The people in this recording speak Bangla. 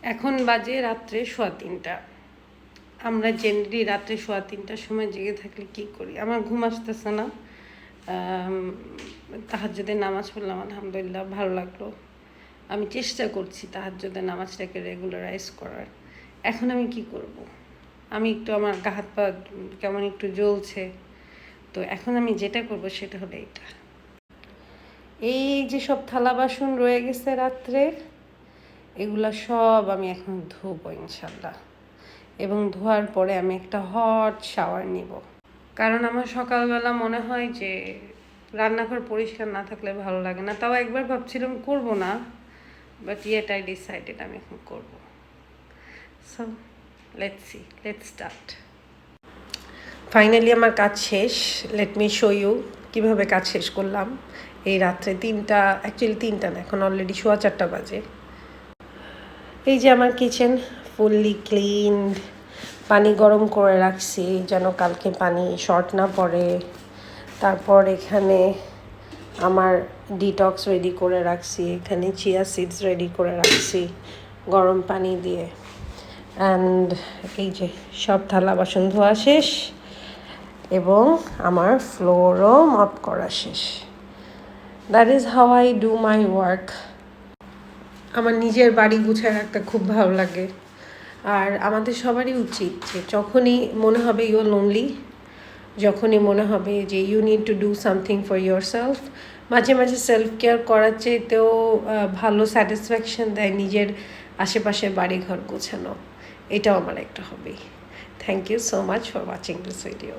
এখন বাজে রাত্রে 3:15। আমরা জেনারেলি রাত্রে 3:15টার সময় জেগে থাকলে কি করি? আমার ঘুম আসতেছে না। তাহাজ্জুদের নামাজ পড়লাম, আলহামদুলিল্লাহ ভালো লাগলো। আমি চেষ্টা করছি তাহাজ্জুদের নামাজটাকে রেগুলারাইজ করার। এখন আমি কি করব? আমি একটু আমার গা হাত পা কেমন একটু জ্বলছে। তো এখন আমি যেটা করব সেটা হলো এইটা। এই যে সব থালা বাসন রয়ে গেছে রাত্রের, এগুলা সব আমি এখন ধোবো ইনশাল্লাহ। এবং ধোয়ার পরে আমি একটা হট শাওয়ার নিব। কারণ আমার সকালবেলা মনে হয় যে রান্নাঘর পরিষ্কার না থাকলে ভালো লাগে না। তাও একবার ভাবছিলাম করব না, বাট ইয়েট আই ডিসাইডেড আমি এখন করব। So let's start. ফাইনালি আমার কাজ শেষ। লেট মি শো ইউ কীভাবে কাজ শেষ করলাম এই রাত্রে 3টা না, এখন অলরেডি 4:15 বাজে। এই যে আমার কিচেন ফুললি ক্লিনড। পানি গরম করে রাখছি যেন কালকে পানি শর্ট না পড়ে। তারপর এখানে আমার ডিটক্স রেডি করে রাখছি, এখানে চিয়া সিডস রেডি করে রাখছি গরম পানি দিয়ে। অ্যান্ড এই যে সব থালা বাসন ধোয়া শেষ এবং আমার ফ্লোরও মপ করা শেষ। That is how I do my work. আমার নিজের বাড়ি গুছায় রাখতে খুব ভালো লাগে। আর আমাদের সবারই উচিত যে যখনই মনে হবে ইউ আর লোনলি, যখনই মনে হবে যে you need to do something for yourself, মাঝে মাঝে সেলফ কেয়ার করার চেয়েতেও ভালো স্যাটিসফ্যাকশন দেয় নিজের আশেপাশের বাড়িঘর গোছানো। এটাও আমার একটা hobby. Thank you so much for watching this video.